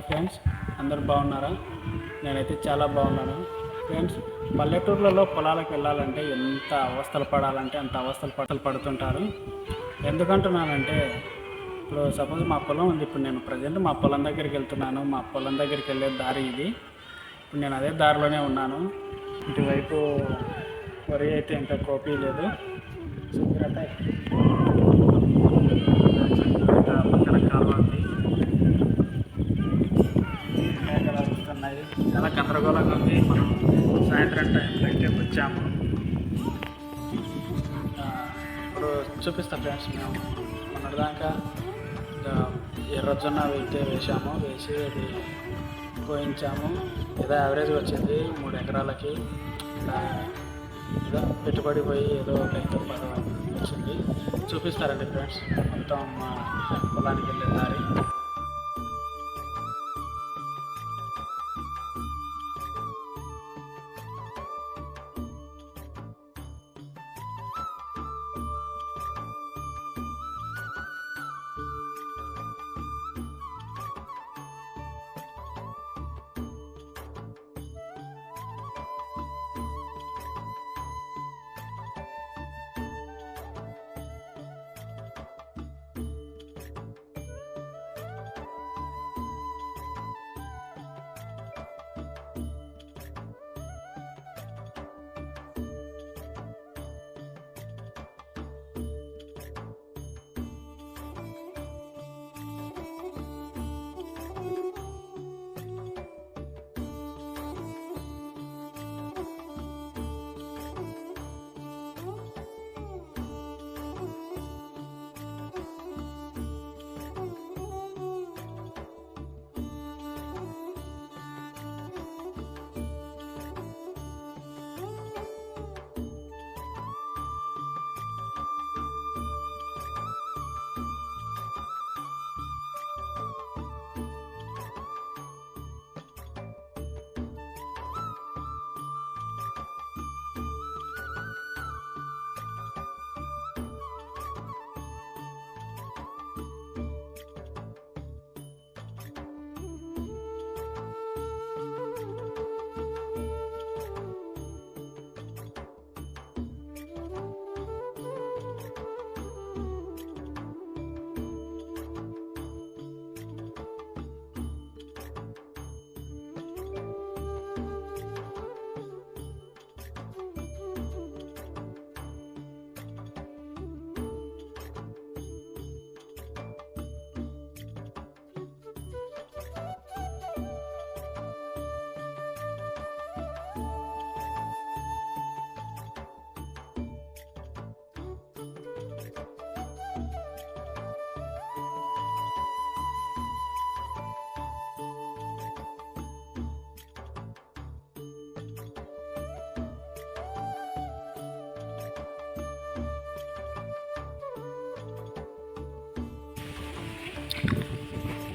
Friends, అందరు బాగున్నారా? నేనైతే చాలా బాగున్నాను ఫ్రెండ్స్. పల్లెటూర్లలో పొలాలకు వెళ్ళాలంటే ఎంత అవస్థలు పడాలంటే అంత అవస్థలు పడుతుంటారు. ఎందుకంటున్నానంటే, ఇప్పుడు సపోజ్ మా పొలం ఉంది. ఇప్పుడు నేను ప్రజెంట్ మా పొలం దగ్గరికి వెళ్తున్నాను. మా పొలం దగ్గరికి వెళ్ళే దారి ఇది. ఇప్పుడు నేను అదే దారిలోనే ఉన్నాను. ఇటువైపు వరి అయితే ఇంకా కోపీ లేదు. శుభ్రత పక్కన కాలువ ఉంది. వస్తున్నాయి, చాలా గందరగోళంగా ఉంది. మనం సాయంత్రం టైంలో అయితే వచ్చాము. ఇప్పుడు చూపిస్తా ఫ్రెండ్స్. మేము మొన్నటిదాకా ఎర్రజొన్న వేసాము. వేసి అది పోయించాము. ఏదో యావరేజ్గా వచ్చింది 3 ఎకరాలకి. ఏదో పెట్టుబడి పోయి ఏదో ఒక అయితే వచ్చింది. చూపిస్తారండి ఫ్రెండ్స్ మొత్తం మా పొలానికి వెళ్ళే దారి.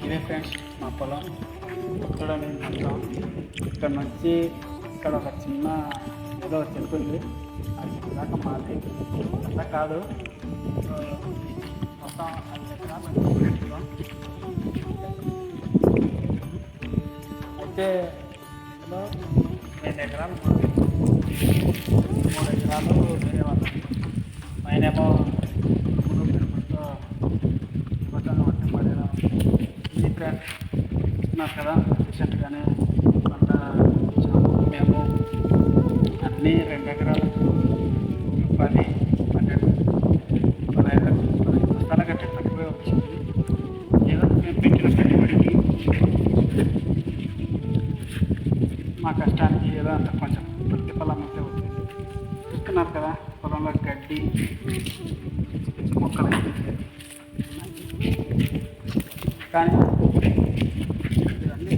ఇదే ఫ్రెండ్స్ మా పొలం. ఇక్కడ ఇక్కడ నుంచి ఇక్కడ ఒక చిన్న ఏదో చెరుకుంది. అది దాకా మాది అలా కాదు. మొత్తం 5 ఎకరాలు అయితే ఇందులో 2 ఎకరాలు 3 ఎకరాలు వేరే వాళ్ళు. పైనేమో చూస్తున్నారు కదా. రీసెంట్గానే పంట మేము అన్నీ 2 ఎకరాలు 10, 12, 15 బస్తాల కంటే తక్కువే వచ్చింది. ఏదో మేము పెట్టిన పెట్టుబడికి మా కష్టానికి ఏదో అంత కొంచెం ప్రతిఫలం అయితే వచ్చింది. చూస్తున్నారు కదా, పొలంలో గడ్డి మొక్కలు కానీ ఇవన్నీ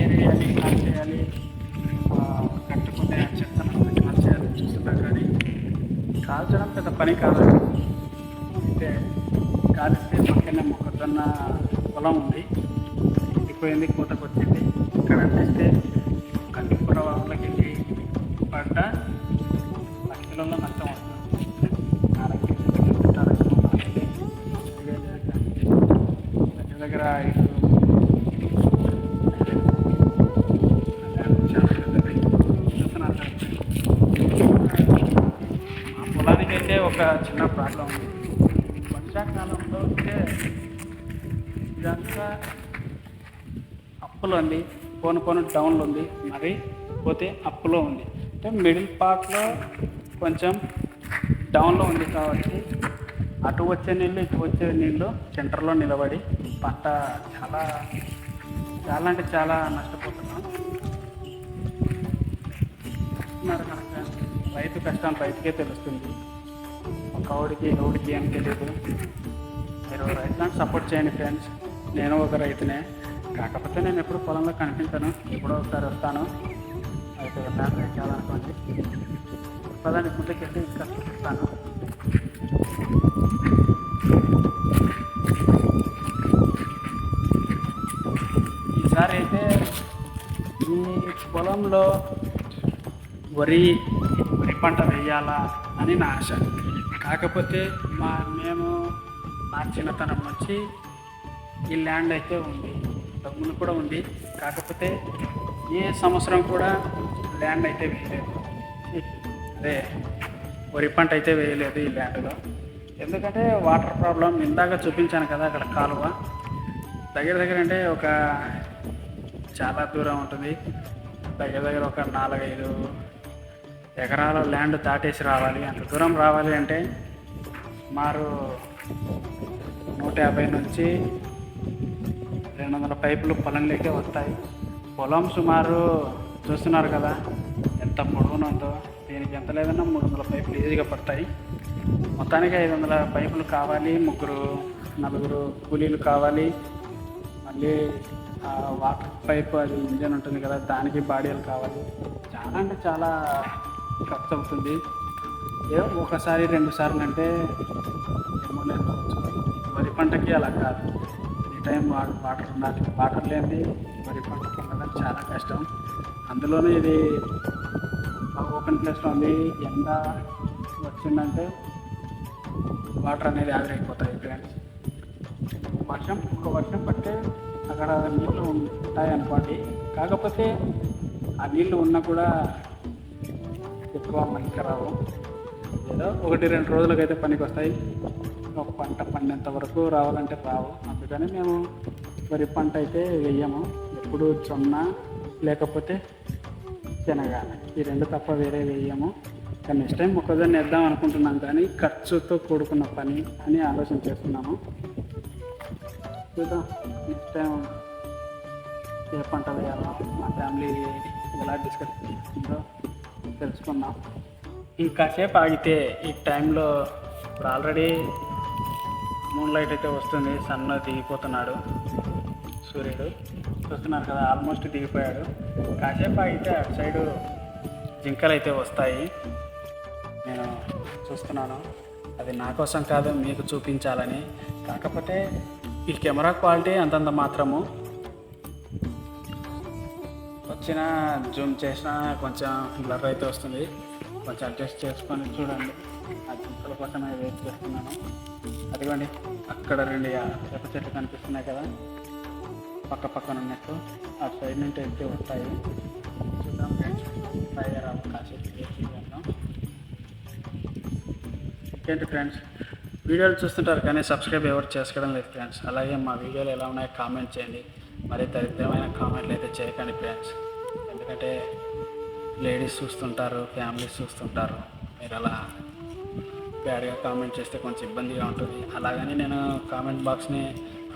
ఏరేయాలి, కాల్ చేయాలి, కట్టుకునే చెత్తను కాల్ చేయాలి. చూస్తున్నారు కానీ కాల్చడం పెద్ద పని కాదు. అయితే కాలిస్తే పక్కనే మొక్కజొన్న పొలం ఉంది, ఎండిపోయింది, కోతకు వచ్చింది. ఇక్కడ అందిస్తే కంటిపుర వాళ్ళకి పడ్డ 10 కిలోల నష్టం వస్తుంది. దగ్గర ఒక చిన్న ప్రాబ్లం ఉంది. వర్షాకాలంలో అయితే ఇదంతా అప్పులో ఉంది, పోను డౌన్లో ఉంది, మరి పోతే అప్పులో ఉంది. అంటే మిడిల్ పార్ట్లో కొంచెం డౌన్లో ఉంది కాబట్టి అటు వచ్చే నీళ్ళు ఇటు వచ్చే నీళ్ళు సెంటర్లో నిలబడి పంట చాలా చాలా అంటే చాలా నష్టపోతున్నాం. కనుక రైతు కష్టం రైతుకే తెలుస్తుంది, ఒక ఎవడికి ఏం తెలియదు. మీరు రైతులకు సపోర్ట్ చేయండి ఫ్రెండ్స్. నేను ఒక రైతునే, కాకపోతే నేను ఎప్పుడు పొలంలో కనిపించను, ఎప్పుడో ఒకసారి వస్తాను. అయితే వెళ్ళాలని చేయాలనుకోండి, పదాన్ని ముందుకెళ్ళి ఇంకా చూపిస్తాను. ఈసారి అయితే ఈ పొలంలో వరి పంట వేయాలా అని నా ఆశ. కాకపోతే మేము నా చిన్నతనం నుంచి ఈ ల్యాండ్ అయితే ఉంది, డబ్బులు కూడా ఉంది. కాకపోతే ఏ సంవత్సరం కూడా ల్యాండ్ అయితే వేయలేదు, అదే వరి పంట అయితే వేయలేదు ఈ ల్యాండ్లో. ఎందుకంటే వాటర్ ప్రాబ్లం ఇందాక చూపించాను కదా, అక్కడ కాలువ దగ్గర అంటే ఒక చాలా దూరం ఉంటుంది. దగ్గర ఒక 4-5 ఎకరాల ల్యాండ్ దాటేసి రావాలి. అంత దూరం రావాలి అంటే సుమారు 150 నుంచి 200 పైపులు పొలంలోకే వస్తాయి. పొలం సుమారు చూస్తున్నారు కదా ఎంత పొడవునందో, దీనికి ఎంత లేదన్నా 300 పైపులు ఈజీగా పడతాయి. మొత్తానికి 500 పైపులు కావాలి, 3-4 కూలీలు కావాలి. మళ్ళీ వాటర్ పైప్ అది ఇంజన్ ఉంటుంది కదా, దానికి బాడీలు కావాలి. చాలా అంటే చాలా ఖర్చు అవుతుంది. ఏదో ఒకసారి 2 సార్లు అంటే ఏమో లేకపోవచ్చు. వరి పంటకి అలా కాదు, ఈ టైం వాటర్ ఉండాలి. వాటర్ లేనిది వరి పంట పండడం చాలా కష్టం. అందులోనే ఇది ఓపెన్ ప్లేస్లో ఉంది, ఎండ వచ్చిందంటే వాటర్ అనేది ఆవిరైపోతాయి ఫ్రెండ్స్. ఒక వర్షం పట్టే అక్కడ నీళ్ళు ఉంటాయి అనుకోండి. కాకపోతే ఆ నీళ్ళు ఉన్నా కూడా ఎక్కువ మనకి రావు, ఏదో 1-2 రోజులకైతే పనికి వస్తాయి. ఒక పంట పండేంత వరకు రావాలంటే రావు. అందుకని మేము వరి పంట అయితే వేయము. ఎప్పుడు జొన్న లేకపోతే శనగ, ఈ 2 తప్ప వేరే వేయము. కానీ నెక్స్ట్ టైం మొక్కజొన్న వేద్దాం అనుకుంటున్నాం, కానీ ఖర్చుతో కూడుకున్న పని అని ఆలోచన చేస్తున్నాము. చూద్దాం నెక్స్ట్ టైం ఏ పంట వేయాలో మా ఫ్యామిలీ ఎలా డిస్కస్ చేస్తుందో తెలుసుకుందాం. ఇంకాసేపు ఆగితే ఈ టైంలో ఇప్పుడు ఆల్రెడీ మూన్ లైట్ అయితే వస్తుంది, సన్ దిగిపోతున్నాడు, సూర్యుడు చూస్తున్నారు కదా ఆల్మోస్ట్ దిగిపోయాడు. కాసేపు ఆగితే అటు సైడు జింకలు అయితే వస్తాయి. నేను చూస్తున్నాను, అది నా కోసం కాదు మీకు చూపించాలని. కాకపోతే ఈ కెమెరా క్వాలిటీ అంతంత మాత్రము, వచ్చిన జూమ్ చేసినా కొంచెం బ్లర్ అయితే వస్తుంది. కొంచెం అడ్జస్ట్ చేసుకొని చూడండి. ఆ జింకల కోసమే వెయిట్ చేస్తున్నాను. అదిగోండి అక్కడ 2 వేప చెట్లు కనిపిస్తున్నాయి కదా, పక్కన ఉన్నట్టు ఆ సైడ్ నుంచి అయితే వస్తాయి. చూద్దాం ఫ్రెండ్స్, టైర్ కాసేపు చేద్దాం. ఇంకేంటి ఫ్రెండ్స్, వీడియోలు చూస్తుంటారు కానీ సబ్స్క్రైబ్ ఎవరు చేసుకోవడం లేదు ఫ్రెండ్స్. అలాగే మా వీడియోలు ఎలా ఉన్నాయో కామెంట్ చేయండి. మరి దరిద్రమైన కామెంట్లు అయితే చేయకండి ఫ్రెండ్స్, ఎందుకంటే లేడీస్ చూస్తుంటారు, ఫ్యామిలీస్ చూస్తుంటారు. మీరు అలా బ్యాడ్గా కామెంట్ చేస్తే కొంచెం ఇబ్బందిగా ఉంటుంది. అలాగని నేను కామెంట్ బాక్స్ని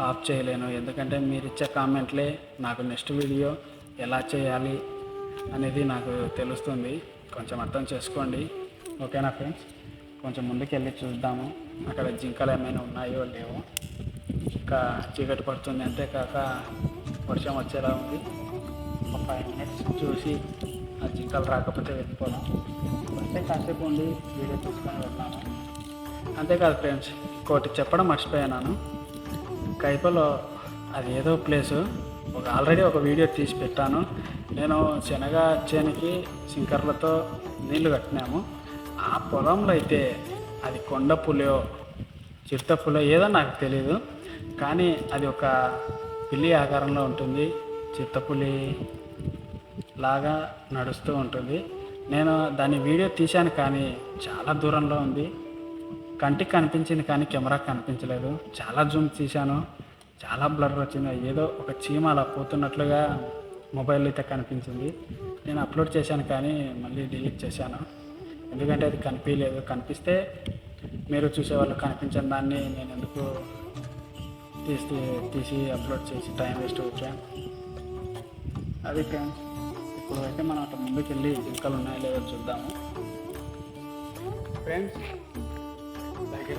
ఆఫ్ చేయలేను, ఎందుకంటే మీరు ఇచ్చే కామెంట్లే నాకు నెక్స్ట్ వీడియో ఎలా చేయాలి అనేది నాకు తెలుస్తుంది. కొంచెం అర్థం చేసుకోండి, ఓకేనా ఫ్రెండ్స్. కొంచెం ముందుకెళ్ళి చూద్దాము అక్కడ జింకలు ఏమైనా ఉన్నాయో లేవో. ఇంకా చీకటి పడుతుంది, అంతేకాక వర్షం వచ్చేలా ఉంది. ఒక 5 మినిట్స్ చూసి ఆ జింకలు రాకపోతే వెళ్ళిపోదాం. వస్తే కాసేపు ఉండి వీడియో తీసుకొని వెళ్దాము. అంతేకాదు ఫ్రెండ్స్, ఇంకోటి చెప్పడం మర్చిపోయాను. కైపలో అది ఏదో ప్లేసు ఆల్రెడీ ఒక వీడియో తీసి పెట్టాను. నేను శనగ చేనికి సింకర్లతో నీళ్లు కట్టినాము. ఆ పొలంలో అయితే అది కొండ పులో చిరుత పులో ఏదో నాకు తెలీదు, కానీ అది ఒక పిల్లి ఆకారంలో ఉంటుంది, చిత్తపులి లాగా నడుస్తూ ఉంటుంది. నేను దాని వీడియో తీశాను కానీ చాలా దూరంలో ఉంది. కంటికి కనిపించింది కానీ కెమెరాకి కనిపించలేదు. చాలా జూమ్ తీశాను, చాలా బ్లర్ వచ్చింది. ఏదో ఒక చీమ అలా పోతున్నట్లుగా మొబైల్ అయితే కనిపించింది. నేను అప్లోడ్ చేశాను కానీ మళ్ళీ డిలీట్ చేశాను, ఎందుకంటే అది కనిపించలేదు. కనిపిస్తే మీరు చూసేవాళ్ళు, కనిపించని దాన్ని నేను ఎందుకు తీసి అప్లోడ్ చేసి టైం వేస్ట్ అవుతాను. అది ఫ్రెండ్స్, ఇప్పుడు అయితే మనం అటు ముందుకు వెళ్ళి జింకలు ఉన్నాయో లేదో చూద్దాము. ఫ్రెండ్స్,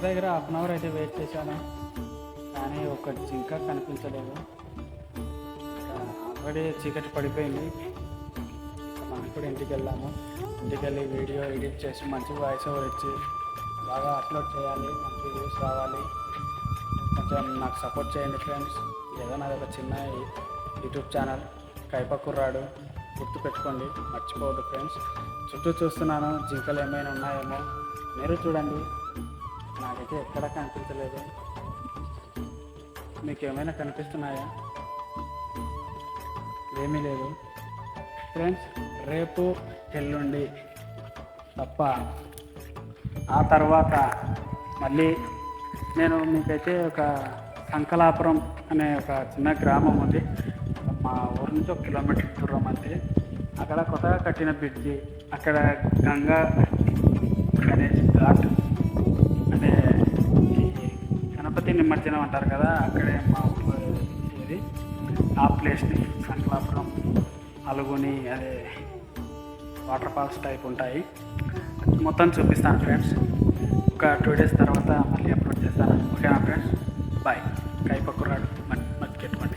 దగ్గర 1/2 అవర్ అయితే వెయిట్ చేశాను కానీ ఒక జింక కనిపించలేదు. ఆల్రెడీ చీకటి పడిపోయింది. మనం ఇప్పుడు ఇంటికి వెళ్ళాము. ఇంటికి వెళ్ళి వీడియో ఎడిట్ చేసి మంచి వాయిస్ ఓవర్ ఇచ్చి బాగా అప్లోడ్ చేయాలి, మంచి వ్యూస్ రావాలి. కొంచెం నాకు సపోర్ట్ చేయండి ఫ్రెండ్స్. ఏదో నాది ఒక చిన్న యూట్యూబ్ ఛానల్, కైప కుర్రాడు, గుర్తుపెట్టుకోండి, మర్చిపోవద్దు ఫ్రెండ్స్. చుట్టూ చూస్తున్నాను, జింకలు ఏమైనా ఉన్నాయేమో, మీరు చూడండి. నాకైతే ఎక్కడా కనిపించలేదు. మీకు ఏమైనా కనిపిస్తున్నాయా? ఏమీ లేదు ఫ్రెండ్స్. రేపు ఎల్లుండి తప్ప ఆ తర్వాత మళ్ళీ నేను మీకైతే ఒక సంకలాపురం అనే ఒక చిన్న గ్రామం ఉంది, మా ఊరు నుంచి 1 కిలోమీటర్ దూరం అంతే. అక్కడ కొత్తగా కట్టిన బ్రిడ్జి, అక్కడ గంగా గణేష్ ఘాట్ అనే గణపతి నిమజ్జనం అంటారు కదా, అక్కడే మా ఊళ్ళో ఇది. ఆ ప్లేస్ని సంకలాపురం, అలుగుని, అదే వాటర్ ఫాల్స్ టైప్ ఉంటాయి. మొత్తం చూపిస్తాను ఫ్రెండ్స్. ఒక 2 డేస్ తర్వాత మళ్ళీ అప్లోడ్ చేస్తాను. ఓకేనా ఫ్రెండ్స్? బాయ్. కైప కుర్రాడు, మర్చిపెట్టుకోండి.